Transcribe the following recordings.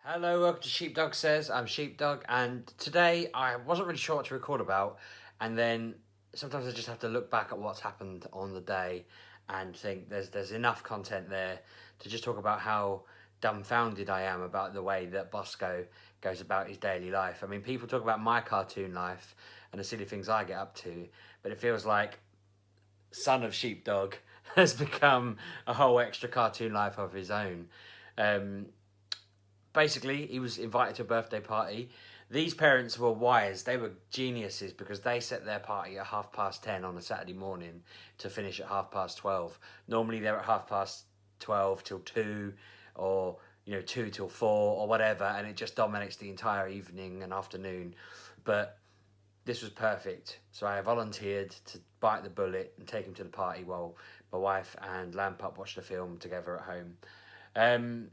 Hello, welcome to Sheepdog Says. I'm Sheepdog, and today I wasn't really sure what to record about, and then sometimes I just have to look back at what's happened on the day and think there's enough content there to just talk about how dumbfounded I am about the way that Bosco goes about his daily life. I mean, people talk about my cartoon life and the silly things I get up to, but it feels like son of Sheepdog has become a whole extra cartoon life of his own. Um, Basically, he was invited to a birthday party. These parents were wise. They were geniuses because they set their party at 10:30 on a Saturday morning to finish at 12:30. Normally, they're at 12:30 till 2, or 2 till 4 or whatever, and it just dominates the entire evening and afternoon. But this was perfect. So I volunteered to bite the bullet and take him to the party while my wife and Lampup watched the film together at home.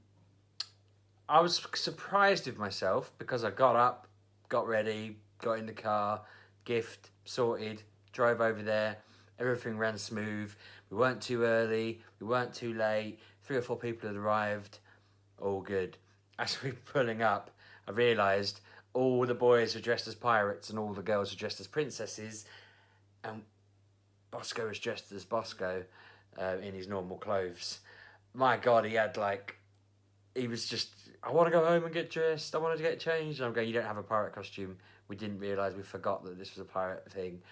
I was surprised with myself because I got up, got ready, got in the car, gift sorted, drove over there. Everything ran smooth. We weren't too early, we weren't too late. 3 or 4 people had arrived. All good. As we were pulling up, I realised all the boys were dressed as pirates and all the girls were dressed as princesses, and Bosco was dressed as Bosco in his normal clothes. My God, he was just, I want to go home and get dressed. I wanted to get changed. And I'm going, you don't have a pirate costume. We didn't realise, we forgot that this was a pirate thing.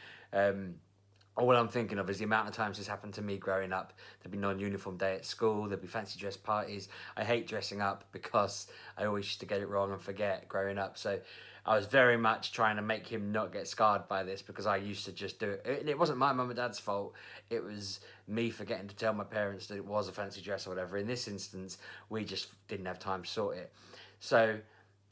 All I'm thinking of is the amount of times this happened to me growing up. There'd be non-uniform day at school. There'd be fancy dress parties. I hate dressing up because I always used to get it wrong and forget growing up. So I was very much trying to make him not get scarred by this because I used to just do it. And it wasn't my mum and dad's fault. It was me forgetting to tell my parents that it was a fancy dress or whatever. In this instance, we just didn't have time to sort it. So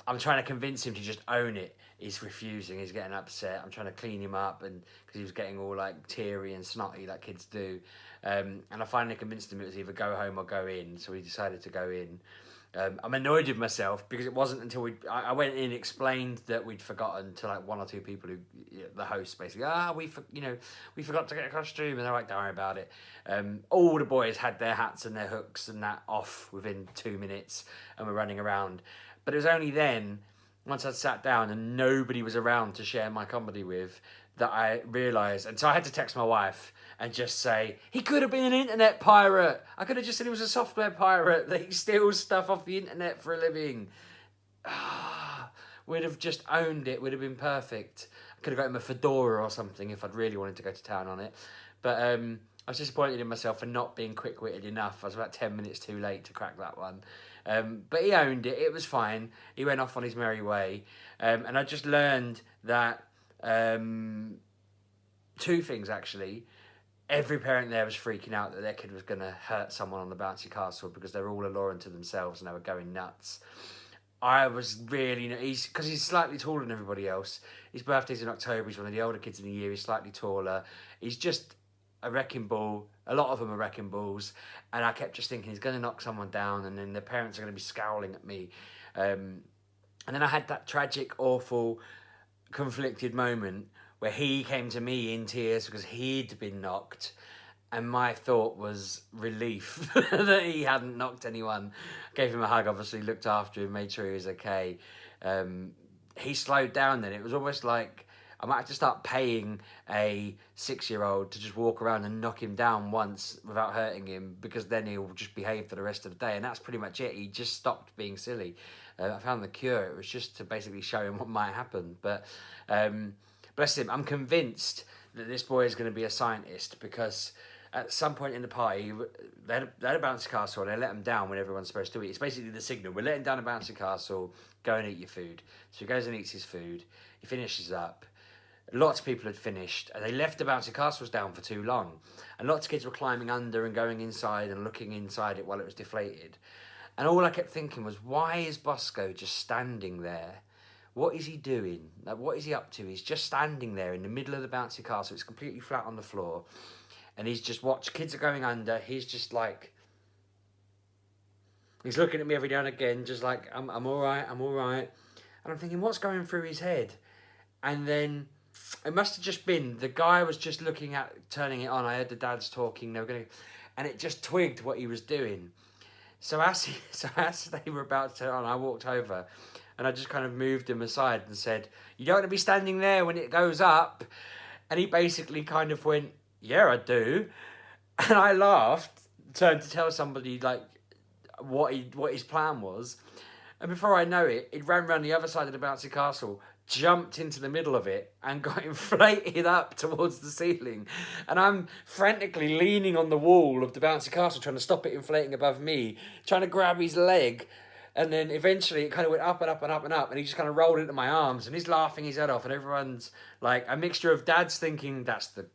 I'm trying to convince him to just own it. He's refusing. He's getting upset. I'm trying to clean him up, and because he was getting all like teary and snotty like kids do. And I finally convinced him it was either go home or go in. So we decided to go in. I'm annoyed with myself because it wasn't until I went in, explained that we'd forgotten to like 1 or 2 people who, the host basically, we forgot to get a costume, and they're like, don't worry about it. All the boys had their hats and their hooks and that off within 2 minutes, and were running around. But it was only then, once I'd sat down and nobody was around to share my comedy with, that I realised. And so I had to text my wife and just say, he could have been an internet pirate. I could have just said he was a software pirate that he steals stuff off the internet for a living. We'd have just owned it. Would have been perfect. I could have got him a fedora or something if I'd really wanted to go to town on it. But I was disappointed in myself for not being quick-witted enough. I was about 10 minutes too late to crack that one. But he owned it. It was fine. He went off on his merry way. And I just learned that 2 things, actually. Every parent there was freaking out that their kid was going to hurt someone on the bouncy castle because they were all alluring to themselves and they were going nuts. I was really, because he's slightly taller than everybody else. His birthday's in October. He's one of the older kids in the year. He's slightly taller. He's just a wrecking ball. A lot of them are wrecking balls. And I kept just thinking he's going to knock someone down, and then the parents are going to be scowling at me. And then I had that tragic, awful, conflicted moment where he came to me in tears because he'd been knocked, and my thought was relief that he hadn't knocked anyone. Gave him a hug, obviously, looked after him, made sure he was okay. He slowed down then. It was almost like I might have to start paying a 6-year-old to just walk around and knock him down once without hurting him, because then he'll just behave for the rest of the day. And that's pretty much it. He just stopped being silly. I found the cure. It was just to basically show him what might happen. But bless him, I'm convinced that this boy is going to be a scientist, because at some point in the party, they had a bouncy castle and they let him down when everyone's supposed to eat. It's basically the signal. We're letting down a bouncy castle, go and eat your food. So he goes and eats his food. He finishes up. Lots of people had finished, and they left the bouncy castles down for too long. And lots of kids were climbing under and going inside and looking inside it while it was deflated. And all I kept thinking was, why is Bosco just standing there? What is he doing? Like, what is he up to? He's just standing there in the middle of the bouncy castle. It's completely flat on the floor. And he's just watched. Kids are going under. He's just like, he's looking at me every now and again, just like, I'm all right, I'm all right. And I'm thinking, what's going through his head? And then it must have just been, the guy was just looking at, turning it on. I heard the dads talking. They were going to, and it just twigged what he was doing. So as they were about to turn on, I walked over and I just kind of moved him aside and said, "You don't want to be standing there when it goes up." And he basically kind of went, "Yeah, I do." And I laughed, turned to tell somebody like what his plan was. And before I know it, it ran around the other side of the bouncy castle, jumped into the middle of it, and got inflated up towards the ceiling. And I'm frantically leaning on the wall of the bouncy castle, trying to stop it inflating above me, trying to grab his leg. And then eventually it kind of went up and up and up and up, and he just kind of rolled into my arms, and he's laughing his head off, and everyone's like a mixture of dads thinking that's the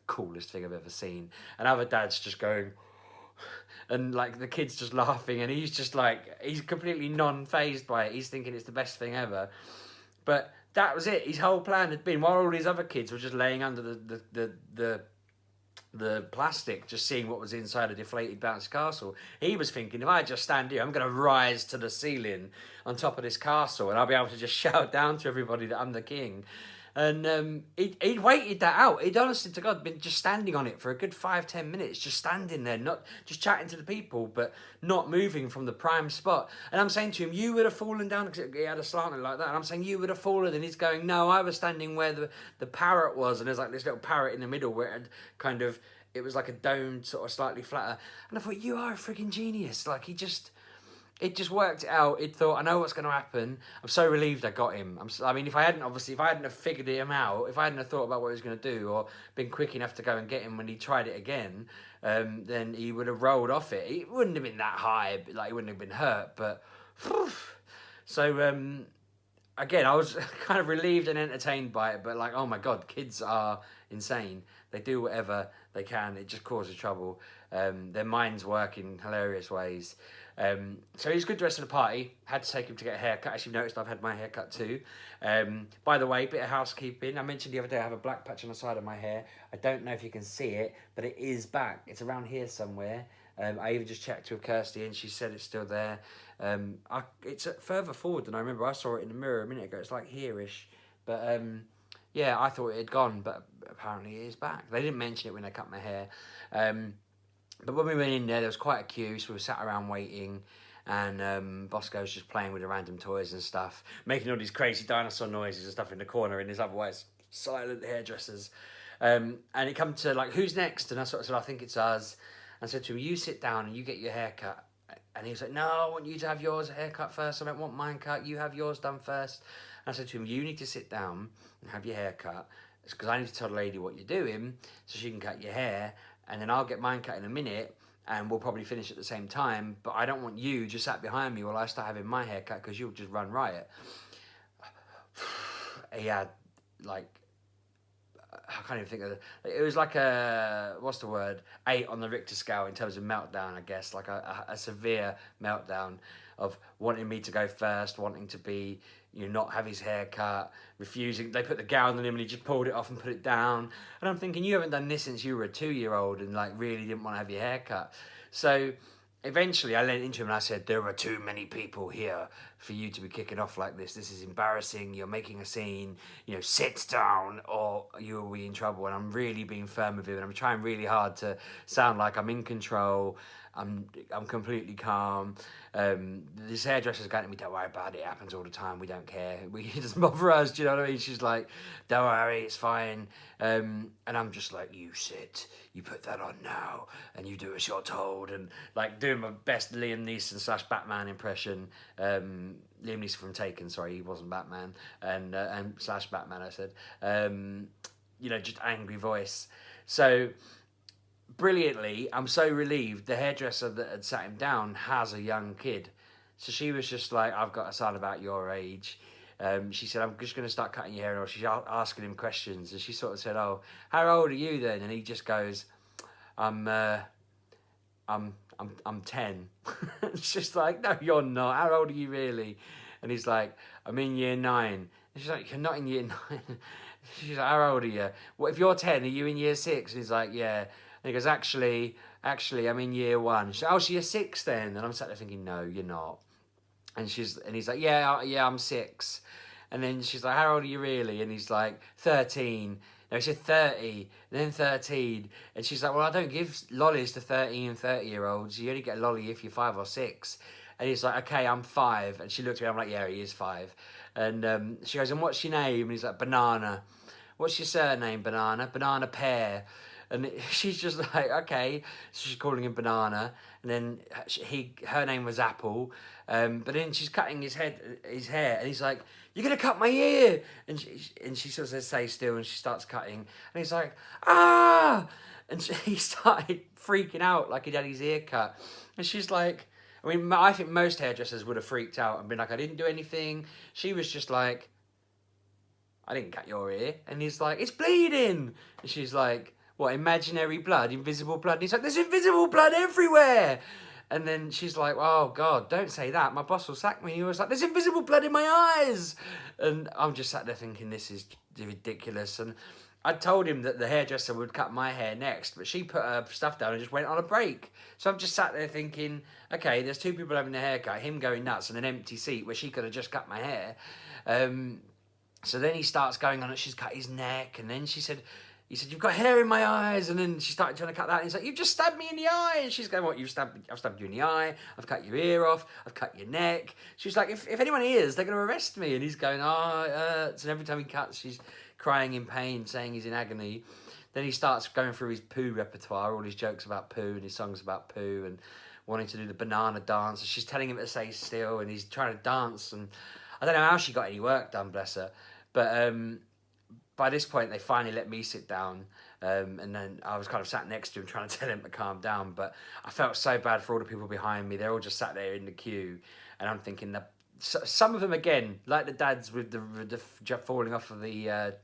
coolest thing I've ever seen, and other dads just going, and like the kid's just laughing, and he's just like, he's completely non-phased by it. He's thinking it's the best thing ever. But that was it. His whole plan had been, while all these other kids were just laying under the plastic, just seeing what was inside a deflated bouncy castle, he was thinking, if I just stand here, I'm going to rise to the ceiling on top of this castle, and I'll be able to just shout down to everybody that I'm the king. And he'd waited that out. He'd honestly to God been just standing on it for a good 5-10 minutes, just standing there, not just chatting to the people, but not moving from the prime spot. And I'm saying to him, "You would have fallen down," because he had a slant like that. And I'm saying, "You would have fallen," and he's going, "No, I was standing where the parrot was," and there's like this little parrot in the middle where it had kind of, it was like a domed, sort of slightly flatter. And I thought, you are a freaking genius. Like it just worked out. It thought, I know what's going to happen. I'm so relieved I got him. I mean, if I hadn't have figured him out, if I hadn't have thought about what he was going to do, or been quick enough to go and get him when he tried it again, then he would have rolled off it. It wouldn't have been that high, like he wouldn't have been hurt. But so again, I was kind of relieved and entertained by it. But like, oh my God, kids are insane. They do whatever they can. It just causes trouble. Their minds work in hilarious ways. So he was good the rest of the party. Had to take him to get a haircut. As you've noticed, I've had my haircut too. By the way, bit of housekeeping. I mentioned the other day I have a black patch on the side of my hair. I don't know if you can see it, but it is back. It's around here somewhere. I even just checked with Kirsty and she said it's still there. It's further forward than I remember. I saw it in the mirror a minute ago. It's like here-ish. But yeah, I thought it had gone, but apparently it is back. They didn't mention it when they cut my hair. But when we went in there was quite a queue, so we sat around waiting, and Bosco's just playing with the random toys and stuff, making all these crazy dinosaur noises and stuff in the corner in his otherwise silent hairdressers. And it come to like, who's next? And I sort of said, I think it's us. And I said to him, you sit down and you get your hair cut. And he was like, no, I want you to have yours haircut first. I don't want mine cut. You have yours done first. And I said to him, you need to sit down and have your hair cut. It's because I need to tell the lady what you're doing so she can cut your hair. And then I'll get mine cut in a minute and we'll probably finish at the same time. But I don't want you just sat behind me while I start having my hair cut because you'll just run riot. He had like, I can't even think of it. It was like a, what's the word? 8 on the Richter scale in terms of meltdown, I guess. Like a severe meltdown of wanting me to go first, wanting to be, you know, not have his hair cut, refusing. They put the gown on him and he just pulled it off and put it down. And I'm thinking, you haven't done this since you were a 2-year-old and like really didn't want to have your hair cut. So eventually I leaned into him and I said, there are too many people here for you to be kicking off like this. This is embarrassing. You're making a scene. You know, sit down or you will be in trouble. And I'm really being firm with him and I'm trying really hard to sound like I'm in control. I'm completely calm. This hairdresser's going to me, don't worry about it. It happens all the time. We don't care. It doesn't bother us. Do you know what I mean? She's like, don't worry, it's fine. And I'm just like, you sit, you put that on now, and you do as you're told. And like doing my best Liam Neeson / Batman impression. Liam Neeson from Taken, sorry, he wasn't Batman. And / Batman, I said. You know, just angry voice. So brilliantly, I'm so relieved the hairdresser that had sat him down has a young kid. So she was just like, I've got a son about your age. She said, I'm just going to start cutting your hair. Or she's asking him questions. And she sort of said, oh, how old are you then? And he just goes, I'm 10. It's just like, no, you're not. How old are you really? And he's like, I'm in year 9. And she's like, you're not in year 9. She's like, how old are you? Well, if you're 10, are you in year 6? And he's like, yeah. And he goes, actually, I'm in year 1. She's like, oh, so you're 6 then? And I'm sat there thinking, no, you're not. And he's like, yeah, I'm 6. And then she's like, how old are you really? And he's like, 13. No, he said 30, then 13. And she's like, well, I don't give lollies to 13 and 30-year-olds. You only get a lolly if you're 5 or 6. And he's like, okay, I'm 5. And she looked at me, I'm like, yeah, he is 5. And she goes, and what's your name? And he's like, Banana. What's your surname, Banana? Banana Pear. And she's just like, okay. So she's calling him Banana. And then her name was Apple. But then she's cutting his hair. And he's like, you're going to cut my ear. And she sort of says, stay still. And she starts cutting. And he's like, ah. And he started freaking out like he'd had his ear cut. And she's like, I mean, I think most hairdressers would have freaked out and been like, I didn't do anything. She was just like, I didn't cut your ear. And he's like, it's bleeding. And she's like, what, imaginary blood, invisible blood? And he's like, there's invisible blood everywhere. And then she's like, oh, God, don't say that. My boss will sack me. He was like, there's invisible blood in my eyes. And I'm just sat there thinking, this is ridiculous. And I told him that the hairdresser would cut my hair next, but she put her stuff down and just went on a break. So I'm just sat there thinking, okay, there's 2 people having their hair cut, him going nuts, and an empty seat where she could have just cut my hair. So then he starts going on, and she's cut his neck, and then he said, you've got hair in my eyes, and then she started trying to cut that, and he's like, you've just stabbed me in the eye, and she's going, what, I've stabbed you in the eye, I've cut your ear off, I've cut your neck. She's like, if anyone hears, they're going to arrest me, and he's going, so every time he cuts, she's crying in pain, saying he's in agony. Then he starts going through his poo repertoire, all his jokes about poo, and his songs about poo, and wanting to do the banana dance, and she's telling him to stay still, and he's trying to dance, and I don't know how she got any work done, bless her, but by this point, they finally let me sit down, and then I was kind of sat next to him trying to tell him to calm down, but I felt so bad for all the people behind me. They're all just sat there in the queue, and I'm thinking that some of them, again, like the dads with the falling off of the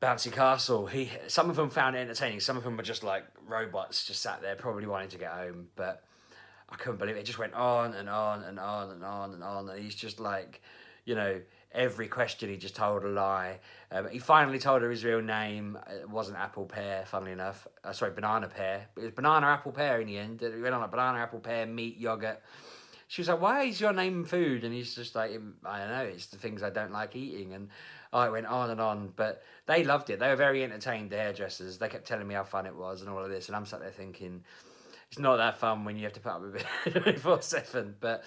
bouncy castle, some of them found it entertaining, some of them were just like robots, just sat there probably wanting to get home, but I couldn't believe it. It just went on and on and on and on and on, and he's just like, you know, every question he just told a lie. He finally told her his real name. It wasn't Apple Pear, funnily enough. Sorry, Banana Pear. It was Banana Apple Pear in the end. It went on like Banana Apple Pear, meat, yogurt. She was like, why is your name food? And he's just like, I don't know, it's the things I don't like eating. And it went on and on. But they loved it. They were very entertained, the hairdressers. They kept telling me how fun it was and all of this. And I'm sat there thinking, it's not that fun when you have to put up with it 24/7. But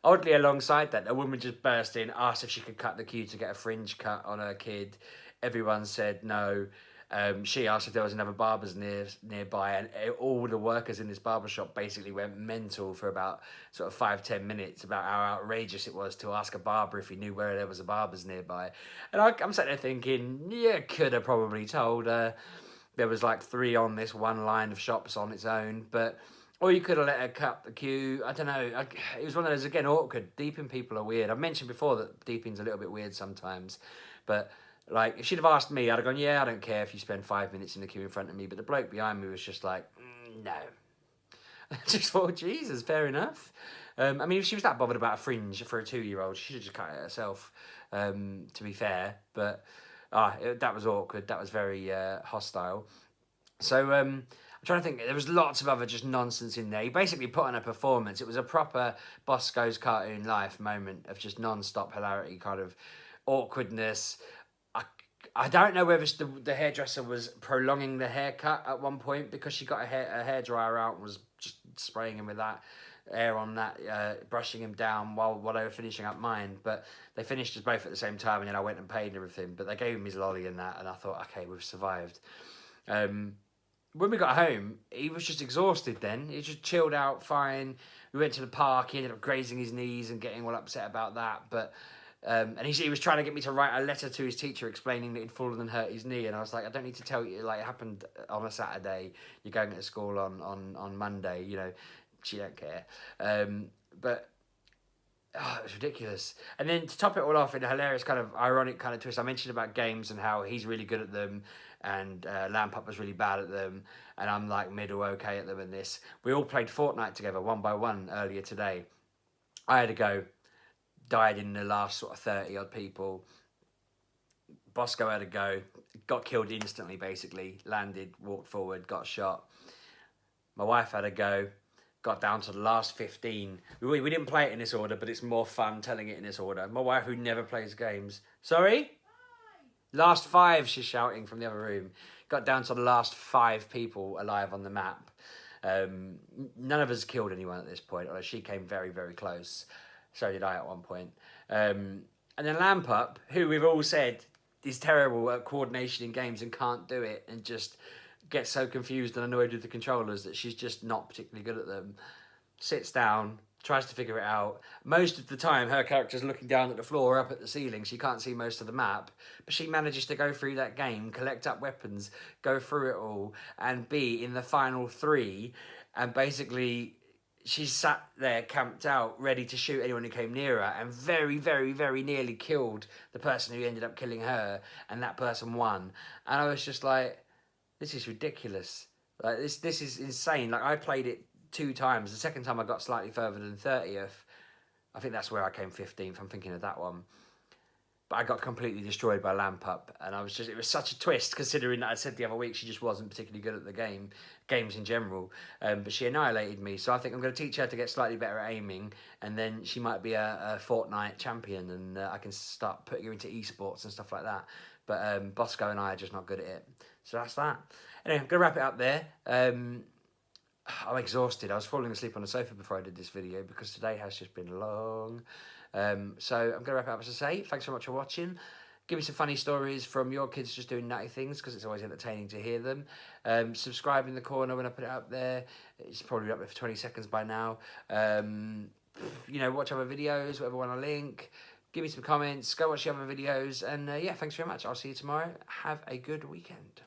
oddly, alongside that, a woman just burst in, asked if she could cut the queue to get a fringe cut on her kid. Everyone said no. She asked if there was another barber's nearby, and all the workers in this barber shop basically went mental for about sort of 5-10 minutes about how outrageous it was to ask a barber if he knew where there was a barber's nearby. And I'm sitting there thinking, yeah, could have probably told her. There was like 3 on this one line of shops on its own, but or you could have let her cut the queue. I don't know. It was one of those, again, awkward. Deeping people are weird. I've mentioned before that deeping's a little bit weird sometimes, but like, if she'd have asked me, I'd have gone, yeah, I don't care if you spend 5 minutes in the queue in front of me. But the bloke behind me was just like, no. I just thought, Jesus, fair enough. I mean, if she was that bothered about a fringe for a 2-year-old, she should just cut it herself, to be fair. But that was awkward. That was very hostile. So I'm trying to think. There was lots of other just nonsense in there. He basically put on a performance. It was a proper Bosco's Cartoon Life moment of just non-stop hilarity, kind of awkwardness. I don't know whether the hairdresser was prolonging the haircut at one point because she got a hairdryer out and was just spraying him with that air on that, brushing him down while they were finishing up mine. But they finished us both at the same time, and then I went and paid and everything. But they gave him his lolly and that, and I thought, okay, we've survived. When we got home, he was just exhausted then. He just chilled out fine. We went to the park. He ended up grazing his knees and getting all upset about that. But and he was trying to get me to write a letter to his teacher explaining that he'd fallen and hurt his knee. And I was like, I don't need to tell you. Like, it happened on a Saturday. You're going to school on Monday. You know, she don't care. But it was ridiculous. And then to top it all off, in a hilarious kind of ironic kind of twist, I mentioned about games and how he's really good at them, and Lampup was really bad at them, and I'm like middle okay at them. And this, we all played Fortnite together 1 by 1 earlier today. I had to go, died in the last sort of 30 odd people. Bosco had to go, got killed instantly basically, landed, walked forward, got shot. My wife had to go, got down to the last 15. We didn't play it in this order, but it's more fun telling it in this order. My wife, who never plays games. Sorry? Last 5, she's shouting from the other room. Got down to the last 5 people alive on the map. None of us killed anyone at this point, although she came very, very close. So did I at one point. And then Lamp Up, who we've all said is terrible at coordination in games and can't do it, and just gets so confused and annoyed with the controllers that she's just not particularly good at them, sits down, tries to figure it out. Most of the time, her character's looking down at the floor, up at the ceiling. She can't see most of the map, but she manages to go through that game, collect up weapons, go through it all, and be in the final 3. And basically, she's sat there, camped out, ready to shoot anyone who came near her, and very, very, very nearly killed the person who ended up killing her, and that person won. And I was just like, this is ridiculous. Like, this is insane. Like, I played it 2 times. The second time I got slightly further than 30th. I think that's where I came 15th. I'm thinking of that one. But I got completely destroyed by Lamp Up, and it was such a twist, considering that I said the other week she just wasn't particularly good at the games in general. But she annihilated me, so I think I'm going to teach her to get slightly better at aiming, and then she might be a Fortnite champion, and I can start putting her into esports and stuff like that. But Bosco and I are just not good at it. So that's that. Anyway, I'm going to wrap it up there. I'm exhausted. I was falling asleep on the sofa before I did this video because today has just been long. So I'm going to wrap it up as I say. Thanks so much for watching. Give me some funny stories from your kids just doing nutty things, because it's always entertaining to hear them. Subscribe in the corner when I put it up there. It's probably up there for 20 seconds by now. You know, watch other videos, whatever one I link. Give me some comments. Go watch the other videos. And yeah, thanks very much. I'll see you tomorrow. Have a good weekend.